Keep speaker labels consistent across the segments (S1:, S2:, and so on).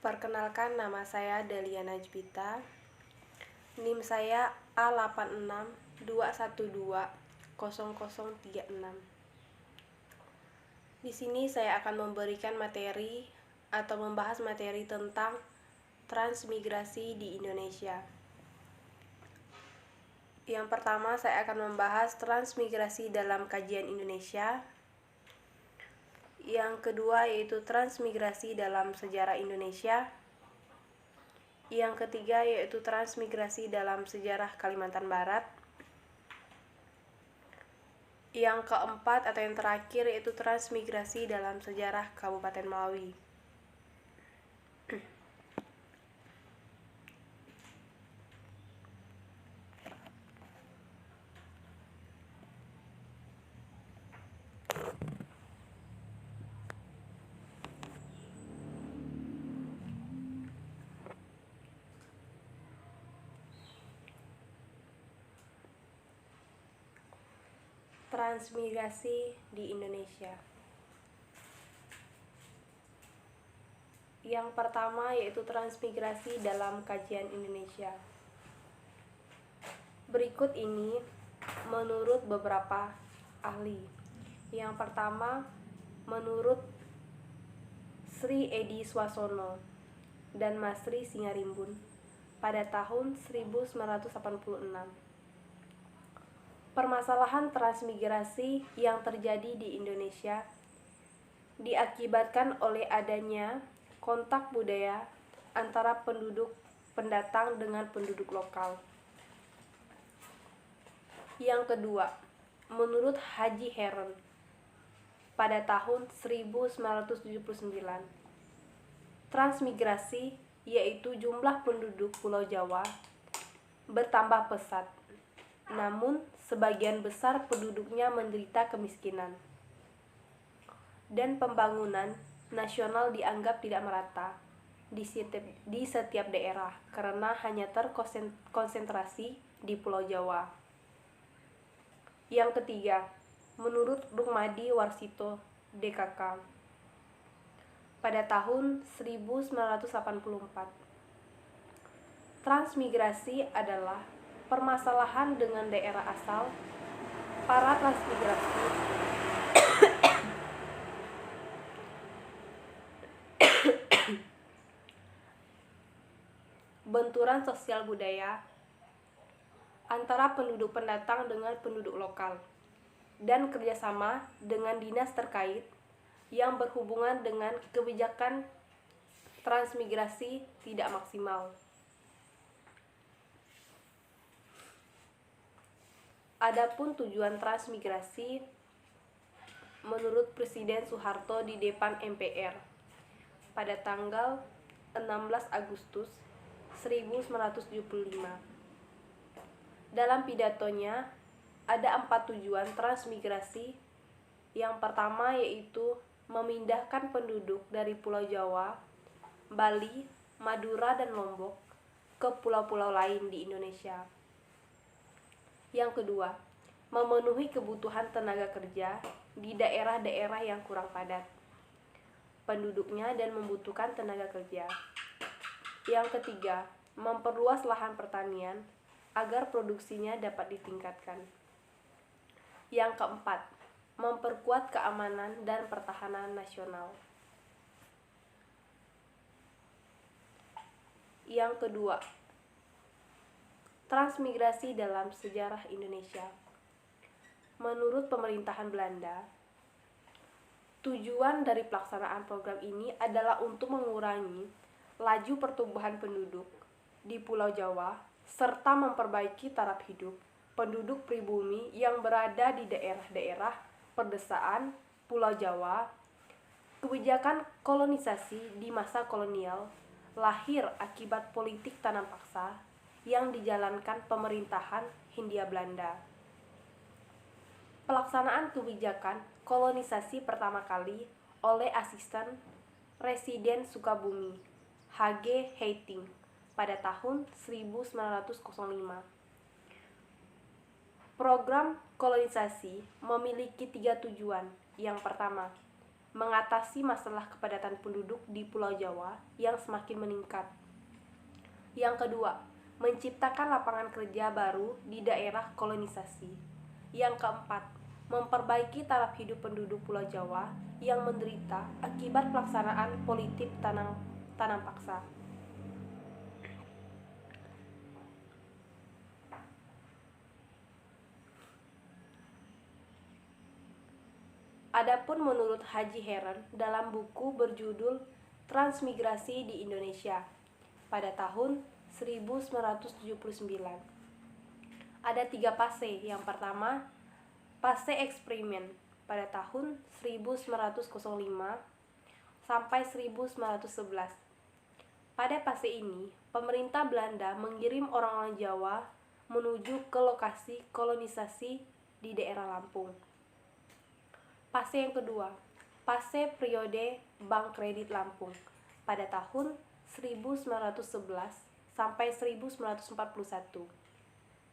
S1: Perkenalkan, nama saya Dalia Najbita. NIM saya A8621200036. Di sini saya akan memberikan materi atau membahas materi tentang transmigrasi di Indonesia. Yang pertama, saya akan membahas transmigrasi dalam kajian Indonesia. Yang kedua yaitu transmigrasi dalam sejarah Indonesia. Yang ketiga yaitu transmigrasi dalam sejarah Kalimantan Barat. Yang keempat atau yang terakhir yaitu transmigrasi dalam sejarah Kabupaten Melawi. Transmigrasi di Indonesia. Yang pertama yaitu transmigrasi dalam kajian Indonesia. Berikut ini menurut beberapa ahli. Yang pertama, menurut Sri Edi Swasono dan Masri Singarimbun pada tahun 1986. Permasalahan transmigrasi yang terjadi di Indonesia diakibatkan oleh adanya kontak budaya antara penduduk pendatang dengan penduduk lokal. Yang kedua, menurut Haji Heron pada tahun 1979, transmigrasi yaitu jumlah penduduk Pulau Jawa bertambah pesat, namun sebagian besar penduduknya menderita kemiskinan, dan pembangunan nasional dianggap tidak merata di setiap daerah karena hanya terkonsentrasi di Pulau Jawa. Yang ketiga, menurut Rumadi Warsito DKK pada tahun 1984, transmigrasi adalah permasalahan dengan daerah asal para transmigrasi benturan sosial budaya antara penduduk pendatang dengan penduduk lokal, dan kerjasama dengan dinas terkait yang berhubungan dengan kebijakan transmigrasi tidak maksimal. Adapun tujuan transmigrasi menurut Presiden Soeharto di depan MPR pada tanggal 16 Agustus 1975. Dalam pidatonya ada 4 tujuan transmigrasi. Yang pertama yaitu memindahkan penduduk dari Pulau Jawa, Bali, Madura, dan Lombok ke pulau-pulau lain di Indonesia. Yang kedua, memenuhi kebutuhan tenaga kerja di daerah-daerah yang kurang padat penduduknya dan membutuhkan tenaga kerja. Yang ketiga, memperluas lahan pertanian agar produksinya dapat ditingkatkan. Yang keempat, memperkuat keamanan dan pertahanan nasional. Yang kedua, transmigrasi dalam sejarah Indonesia. Menurut pemerintahan Belanda, tujuan dari pelaksanaan program ini adalah untuk mengurangi laju pertumbuhan penduduk di Pulau Jawa serta memperbaiki taraf hidup penduduk pribumi yang berada di daerah-daerah perdesaan Pulau Jawa. Kebijakan kolonisasi di masa kolonial lahir akibat politik tanam paksa yang dijalankan pemerintahan Hindia Belanda. Pelaksanaan kebijakan kolonisasi pertama kali oleh Asisten Residen Sukabumi, H.G. Heiting, pada tahun 1905. Program kolonisasi memiliki 3 tujuan. Yang pertama, mengatasi masalah kepadatan penduduk di Pulau Jawa yang semakin meningkat. Yang kedua, menciptakan lapangan kerja baru di daerah kolonisasi. Yang keempat, memperbaiki taraf hidup penduduk Pulau Jawa yang menderita akibat pelaksanaan politik tanam paksa. Adapun menurut Haji Heron dalam buku berjudul Transmigrasi di Indonesia pada tahun 1979, ada 3 fase. Yang pertama, fase eksperimen pada tahun 1905 sampai 1911. Pada fase ini, pemerintah Belanda mengirim orang-orang Jawa menuju ke lokasi kolonisasi di daerah Lampung. Fase yang kedua, fase periode Bank Kredit Lampung pada tahun 1911 sampai 1941.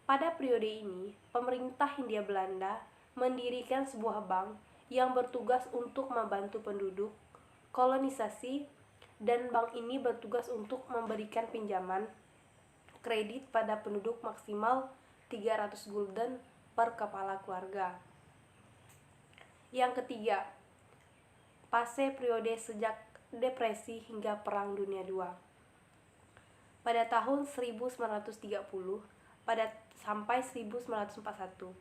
S1: Pada periode ini, pemerintah Hindia Belanda mendirikan sebuah bank yang bertugas untuk membantu penduduk kolonisasi, dan bank ini bertugas untuk memberikan pinjaman kredit pada penduduk maksimal 300 gulden per kepala keluarga. Yang ketiga, fase periode sejak depresi hingga Perang Dunia II. Pada tahun 1930 sampai 1941,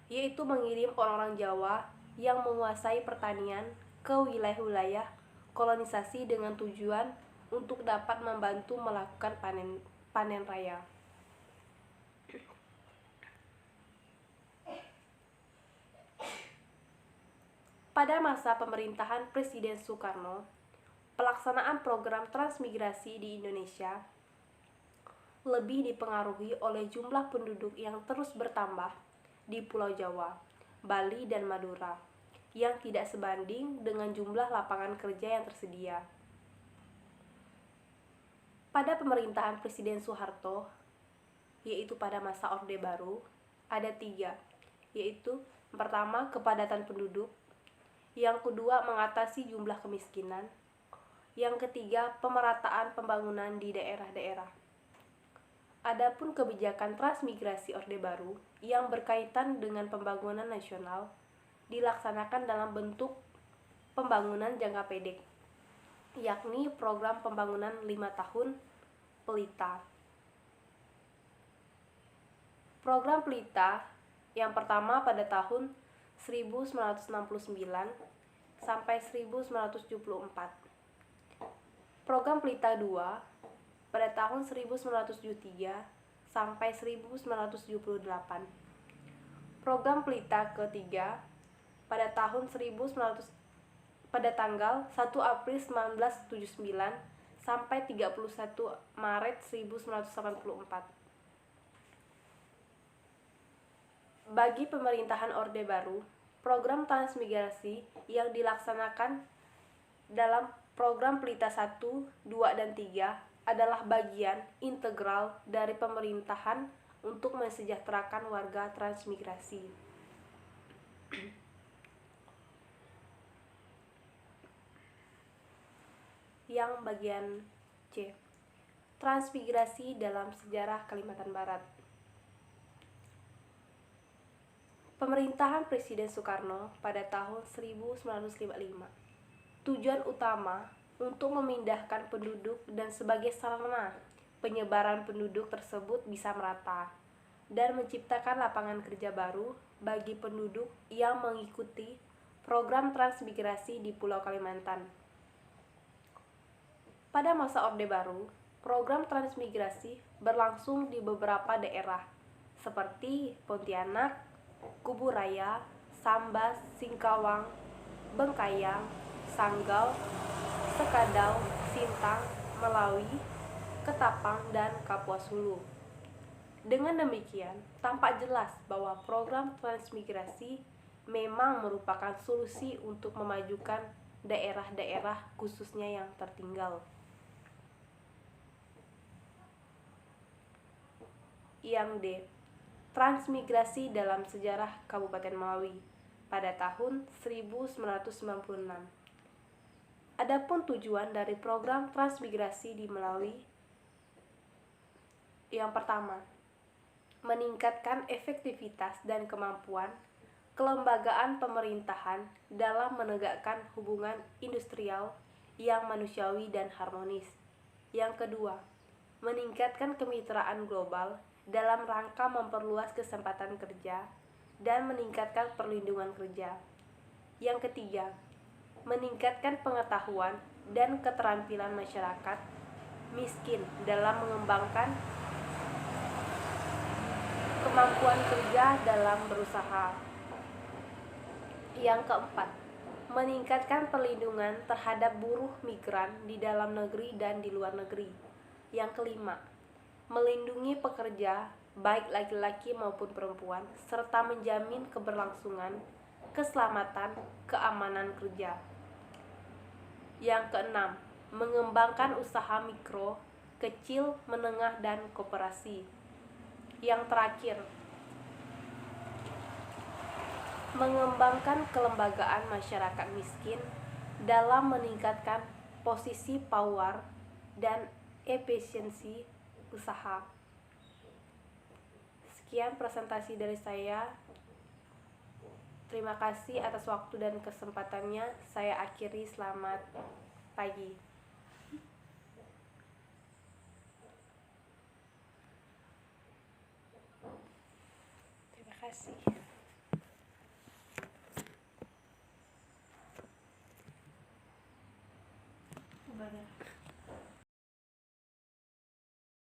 S1: yaitu mengirim orang-orang Jawa yang menguasai pertanian ke wilayah-wilayah kolonisasi dengan tujuan untuk dapat membantu melakukan panen raya. Pada masa pemerintahan Presiden Soekarno, pelaksanaan program transmigrasi di Indonesia lebih dipengaruhi oleh jumlah penduduk yang terus bertambah di Pulau Jawa, Bali, dan Madura, yang tidak sebanding dengan jumlah lapangan kerja yang tersedia. Pada pemerintahan Presiden Soeharto, yaitu pada masa Orde Baru, ada 3, yaitu pertama, kepadatan penduduk, yang kedua, mengatasi jumlah kemiskinan, yang ketiga, pemerataan pembangunan di daerah-daerah. Adapun kebijakan transmigrasi Orde Baru yang berkaitan dengan pembangunan nasional dilaksanakan dalam bentuk pembangunan jangka pendek, yakni program pembangunan 5 tahun Pelita. Program Pelita yang pertama pada tahun 1969 sampai 1974. Program Pelita 2 pada tahun 1973 sampai 1978. Program Pelita ketiga pada tanggal 1 April 1979 sampai 31 Maret 1984. Bagi pemerintahan Orde Baru, program transmigrasi yang dilaksanakan dalam program Pelita 1, 2, dan 3 adalah bagian integral dari pemerintahan untuk mensejahterakan warga transmigrasi. Yang bagian C, transmigrasi dalam sejarah Kalimantan Barat. Pemerintahan Presiden Soekarno pada tahun 1955. Tujuan utama untuk memindahkan penduduk dan sebagai sarana penyebaran penduduk tersebut bisa merata dan menciptakan lapangan kerja baru bagi penduduk yang mengikuti program transmigrasi di Pulau Kalimantan. Pada masa Orde Baru, program transmigrasi berlangsung di beberapa daerah seperti Pontianak, Kubu Raya, Sambas, Singkawang, Bengkayang, Sanggau, Sekadau, Sintang, Melawi, Ketapang, dan Kapuas Hulu. Dengan demikian, tampak jelas bahwa program transmigrasi memang merupakan solusi untuk memajukan daerah-daerah khususnya yang tertinggal. Yang D, transmigrasi dalam sejarah Kabupaten Melawi. pada tahun 1996. Adapun tujuan dari program transmigrasi melalui yang pertama, meningkatkan efektivitas dan kemampuan kelembagaan pemerintahan dalam menegakkan hubungan industrial yang manusiawi dan harmonis. Yang kedua, meningkatkan kemitraan global dalam rangka memperluas kesempatan kerja dan meningkatkan perlindungan kerja. Yang ketiga, meningkatkan pengetahuan dan keterampilan masyarakat miskin dalam mengembangkan kemampuan kerja dalam berusaha. Yang keempat, meningkatkan perlindungan terhadap buruh migran di dalam negeri dan di luar negeri. Yang kelima, melindungi pekerja baik laki-laki maupun perempuan serta menjamin keberlangsungan, keselamatan, keamanan kerja. Yang keenam, mengembangkan usaha mikro, kecil, menengah, dan koperasi. Yang terakhir, mengembangkan kelembagaan masyarakat miskin dalam meningkatkan posisi power dan efisiensi usaha. Sekian presentasi dari saya. Terima kasih atas waktu dan kesempatannya. Saya akhiri, selamat pagi. Terima kasih.